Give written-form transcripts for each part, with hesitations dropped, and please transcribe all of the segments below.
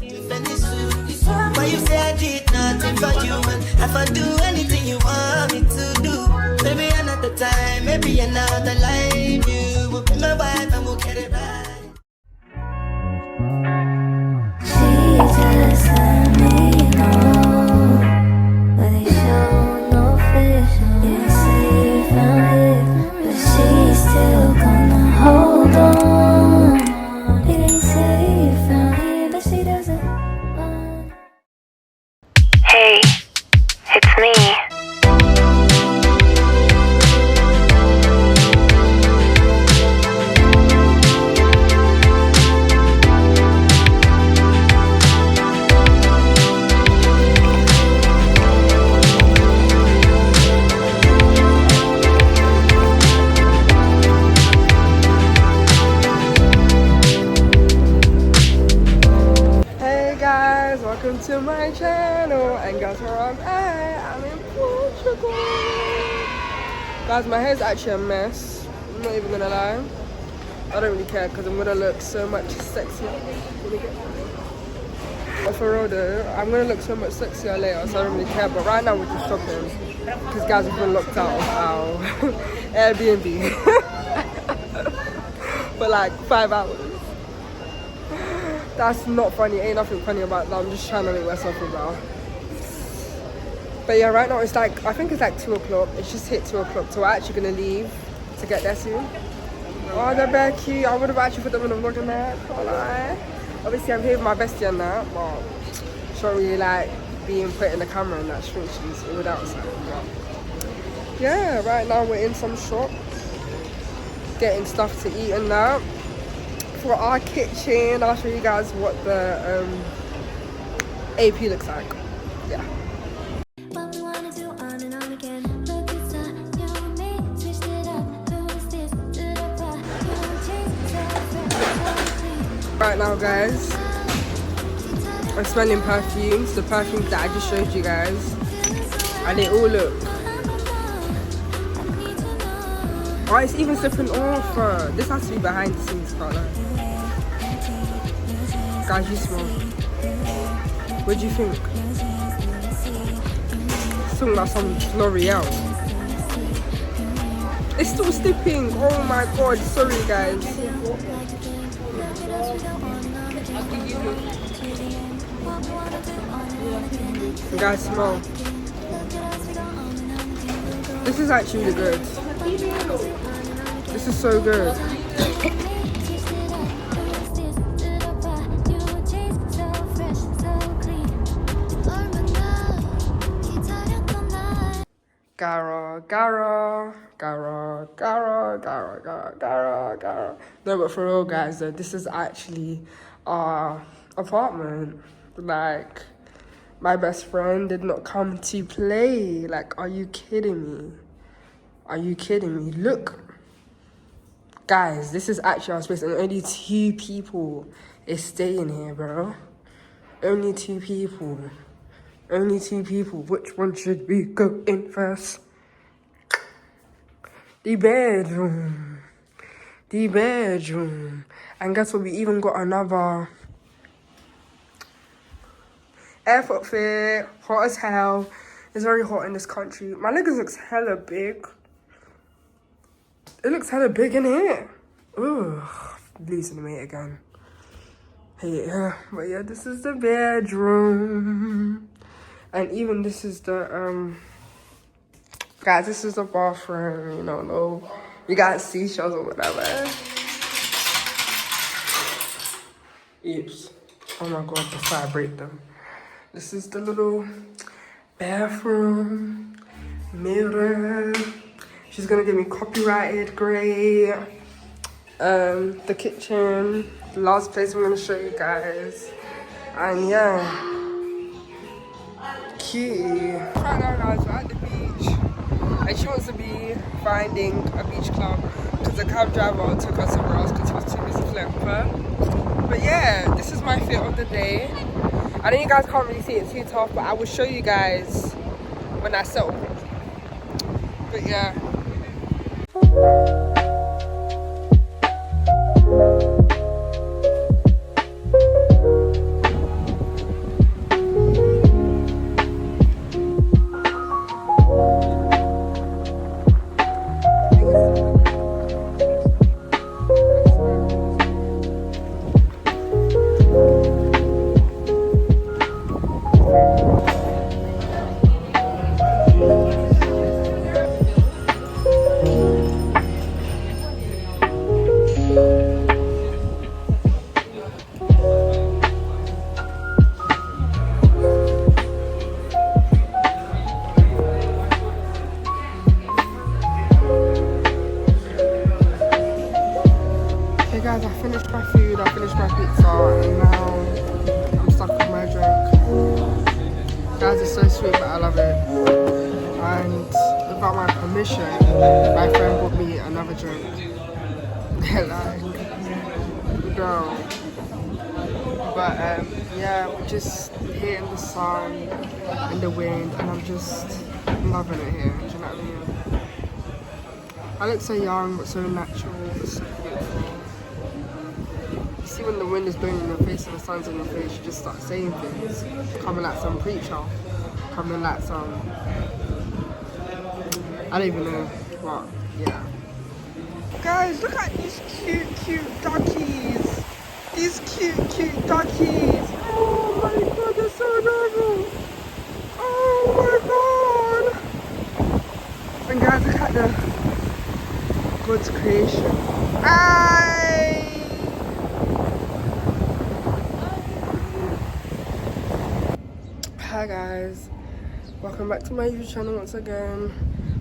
Very soon. Why you say I did nothing for you? And if I do anything you want me to do, maybe another time, maybe another life, you will be my wife and we'll get it right. She just let me know, but they show no vision. Didn't say you found it, but she's still gonna hold on. Didn't say you found it, but she doesn't want. Hey, it's me. Welcome to my channel, and guess where I'm at? I'm in Portugal. Guys, my hair's actually a mess. I'm not even gonna lie. I don't really care because I'm gonna look so much sexier. But for real though, I'm gonna look so much sexier later, so I don't really care. But right now we're just shopping because guys have been locked out of our Airbnb for like 5 hours. That's not funny, ain't nothing funny about that. I'm just trying to make myself about. But yeah, right now it's like, I think it's like 2 o'clock. It's just hit 2 o'clock, so we're actually gonna leave to get there soon. Oh, they're very cute. I would have actually put them in a vlog and that, can't lie. Obviously I'm here with my bestie and that, but she don't really like being put in the camera and that. She thinks she's all outside. But yeah, right now we're in some shop, getting stuff to eat and that. For our kitchen, I'll show you guys what the AP looks like. Yeah. Right now guys, I'm smelling perfumes, the perfumes that I just showed you guys, and they all look, oh, it's even slipping off. This has to be behind the scenes, can't lie. Guys, you smell. What do you think? It's talking about some L'Oreal. It's still slipping. Oh my god, sorry guys. You guys smell. This is actually really good. This is so good. Gara, gara, gara, gara, gara, gara, gara, gara. No, but for real guys though, this is actually our apartment. Like, my best friend did not come to play. Like, are you kidding me? Are you kidding me? Look. Guys, this is actually our space and only 2 people is staying here, bro. Only 2 people. Only 2 people. Which one should we go in first? The bedroom. The bedroom. And guess what? We even got another airport fit. Hot as hell. It's very hot in this country. My legs looks hella big. It looks hella big in here. Ugh. Losing weight again. Hey, yeah. But yeah, this is the bedroom. And even this is the, guys, this is the bathroom, you know, no, you got seashells or whatever. Oops. Oh my god, before I break them. This is the little bathroom, mirror. She's gonna give me copyrighted, great. The kitchen, the last place I'm gonna show you guys. And yeah. Cute. Right now guys, we're at the beach and she wants to be finding a beach club because the cab driver took her somewhere else because he was too busy flirting with her. But yeah, this is my fit of the day. I know you guys can't really see it too tough, but I will show you guys when I settle. But yeah. intermission, my friend bought me another drink. Like, girl. But yeah, we're just here in the sun, in the wind, and I'm just loving it here. Do you know what I mean? I look so young, but so natural, but so beautiful. You see when the wind is blowing in your face and the sun's in your face, you just start saying things. Coming like some preacher. Coming like some... I don't even know what, yeah. Guys, look at these cute duckies. These cute duckies. Oh my god, they're so adorable. Oh my god. And guys, look at the God's creation. Hi guys, welcome back to my YouTube channel once again.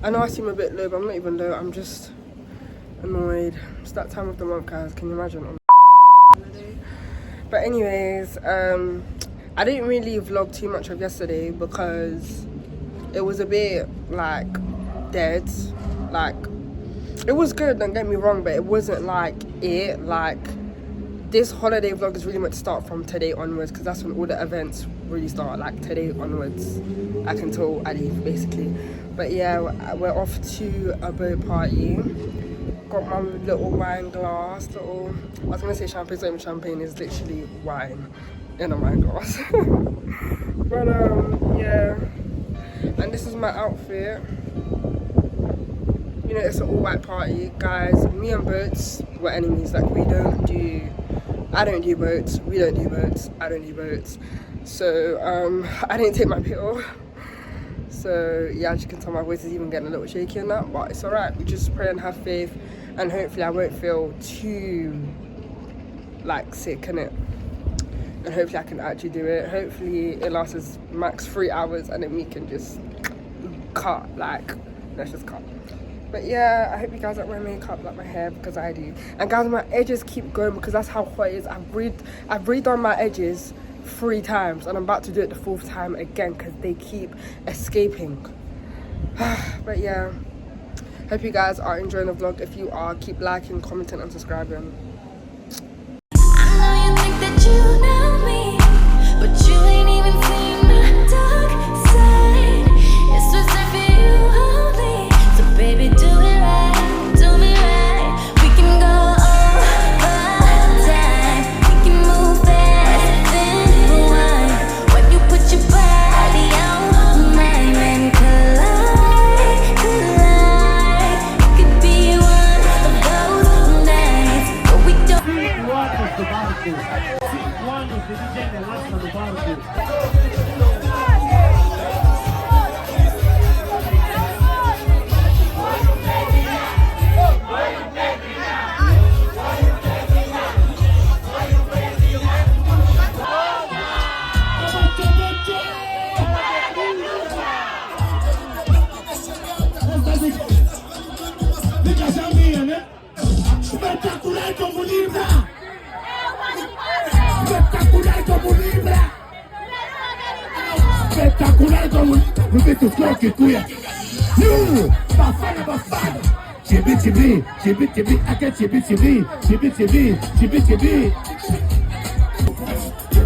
I know I seem a bit low, but I'm not even low, I'm just annoyed. It's that time of the month, guys, can you imagine? On holiday. But anyways, I didn't really vlog too much of yesterday because it was a bit like dead. Like, it was good, don't get me wrong, but it wasn't like it. Like, this holiday vlog is really meant to start from today onwards because that's when all the events really start, like today onwards, like until I leave basically. But yeah, we're off to a boat party. Got my little wine glass, I was gonna say champagne, it's not even champagne, it's literally wine in a wine glass. But yeah, and this is my outfit. You know, it's an all white party, guys. Me and boats, we're enemies. Like, I don't do boats, we don't do boats, I don't do boats. So I didn't take my pill. So yeah, as you can tell, my voice is even getting a little shaky and that, but it's alright. We just pray and have faith, and hopefully I won't feel too like sick, innit? And hopefully I can actually do it. Hopefully it lasts us max 3 hours and then we can just cut, like, let's just cut. But yeah, I hope you guys like my makeup, like my hair, because I do. And guys, my edges keep going because that's how hot it is. I've redone my edges 3 times and I'm about to do it the 4th time again because they keep escaping. But yeah, hope you guys are enjoying the vlog. If you are, keep liking, commenting and subscribing. I know you think that you know me, but you ain't even seen my dark side. It's reserved for you only. So baby, do it right, do me right. We can go over time. We can move fast, then rewind. When you put your body on mine and collide. It could be one of those nights, but we don't. One is the barbecue. One is the DJ that works on the barbecue. Espetacular como Libra! Espetacular como Libra! Espetacular como no meio do flow que cuia. Bafana. Chibi, aqui chibi.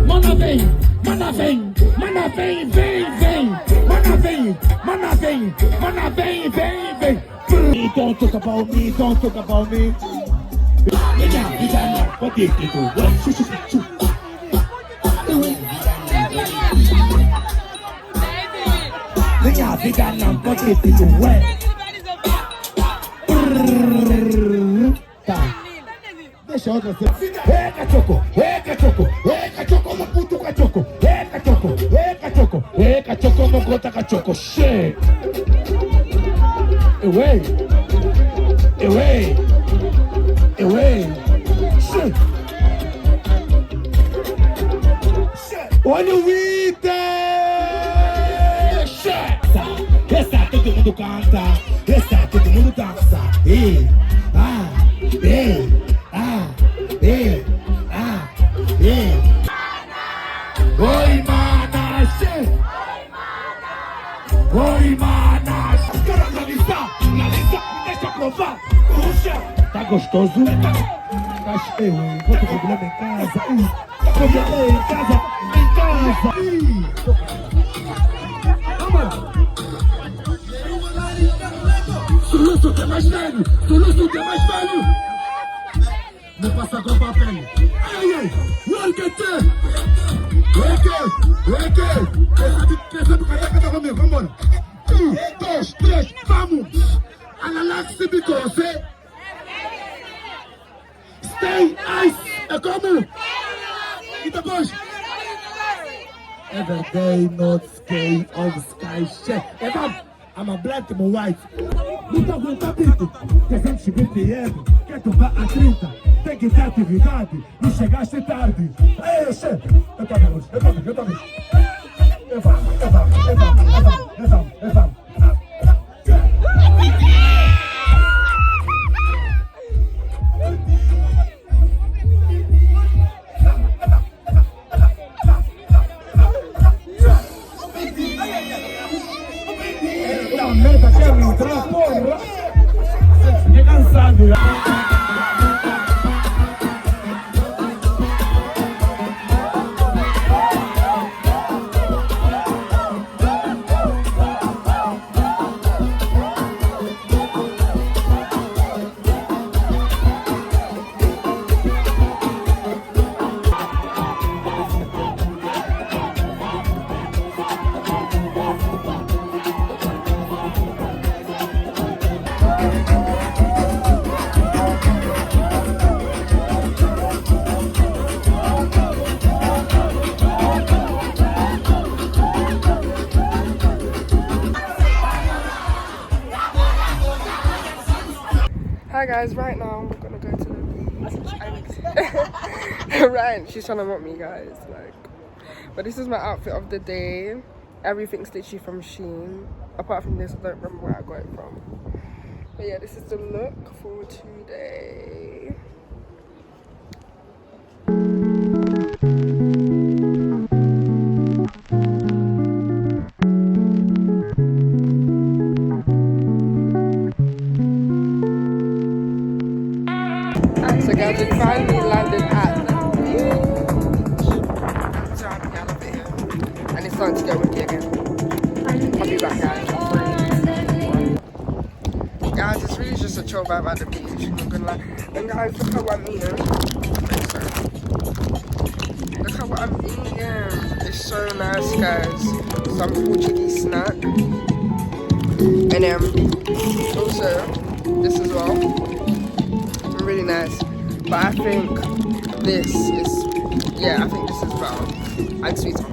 Mana vem. Mana vem. Don't talk about me. What did you do? Deixa outra ser. Eca choco, no puto cachoco. Eca choco, no conta cachoco. Shit. Away. Shit. Olha o Inter! Shit. Essa todo mundo canta, essa todo mundo dança. Oi, mana, shit. Oi, mana. Os caras não estão. provar. Puxa. Tá gostoso? Tá cheio, hein? Quanto problema em casa? Problema em casa. Em casa. Vamos. Soluço que é mais velho. Soluço que é mais velho. Não passa com papel. Ai, ai. Walkete. Pensa do caraca, tá comigo. Vamos embora. 1, 2, 3, vamos. Analaxe bicose. Stay ice. É como? E depois? Every day, not sky of sky check. É vamos. I'm a black, I'm a white. Nunca vou capito. 320 anos. Quer tomar a 30? Tem que ter atividade. E chegaste tarde. Ei, chefe. Eu tô vendo. Vamos. Essa merda quer me entrar, porra. Fiquei cansado, Hi guys, right now we're gonna go to the beach. Right, she's trying to mock me, guys. Like, but this is my outfit of the day. Everything's literally from Shein. Apart from this, I don't remember where I got it from. But yeah, this is the look for today. So guys, we finally landed at the beach. So I'm in the elevator. And it's starting to get windy again. I'll be back, guys. Guys, it's really just a chill vibe at the beach, I'm not gonna lie. And guys, look at what I'm eating. Look at what I'm eating. It's so nice, guys. Some Portuguese snack. And also this as well. Really nice. But I think this is better. And sweeter.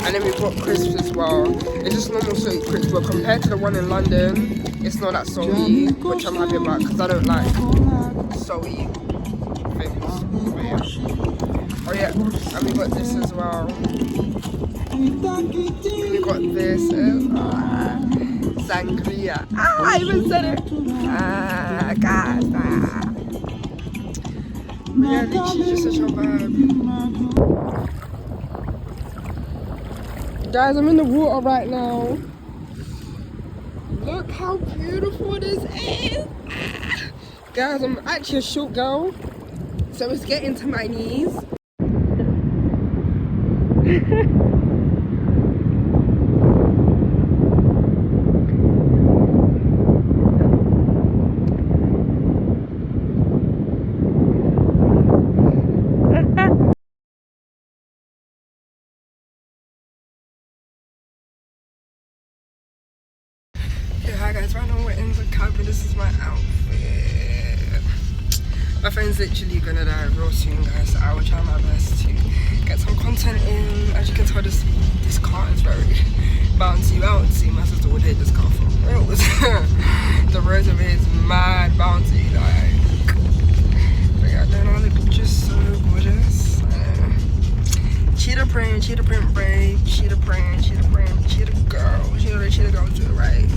And then we've got crisps as well. It's just normal sweet crisps, but compared to the one in London, it's not that salty, which I'm happy about because I don't like salty things. But yeah. Oh yeah, and we got this as well. We got this sangria. I even said it. Guys. Yeah, literally just such a vibe. Guys, I'm in the water right now. Look how beautiful this is. Guys, I'm actually a short girl, so it's getting to my knees. Hi guys, right now we're in the cabin. This is my outfit. My friend's literally gonna die real soon, guys, so I will try my best to get some content in. As you can tell, this car is very bouncy. My sister would hate this car for real. The road of it is mad bouncy, like. But yeah, then all the pictures so gorgeous. Cheetah print, babe. Cheetah print, cheetah girl. You know the cheetah girls do it right.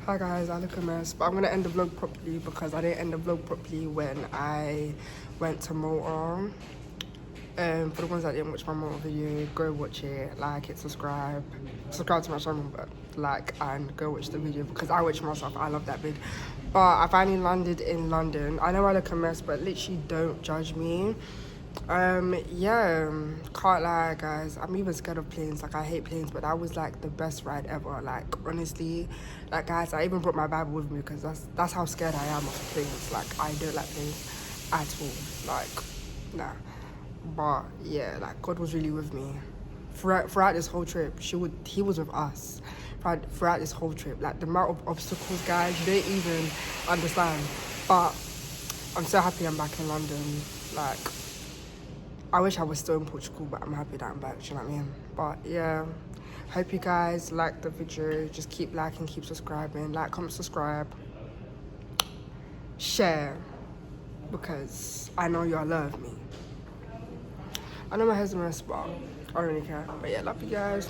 Hi guys, I look a mess, but I'm gonna end the vlog properly because I didn't end the vlog properly when I went to Malta. For the ones that didn't watch my Malta video, go watch it, like it, subscribe to my channel, but like and go watch the video because I watch myself. I love that vid. But I finally landed in London. I know I look a mess, but literally don't judge me. Yeah, can't lie guys, I'm even scared of planes. Like I hate planes, but that was like the best ride ever. Like honestly, like guys, I even brought my Bible with me because that's how scared I am of planes. Like I don't like planes at all, like nah. But yeah, like God was really with me throughout this whole trip. He was with us throughout this whole trip. Like the amount of obstacles, guys, you don't even understand. But I'm so happy I'm back in London. Like I wish I was still in Portugal, but I'm happy that I'm back, do you know what I mean? But yeah, hope you guys liked the video. Just keep liking, keep subscribing. Like, comment, subscribe. Share, because I know y'all love me. I know my hair's a mess, but I don't really care. But yeah, love you guys.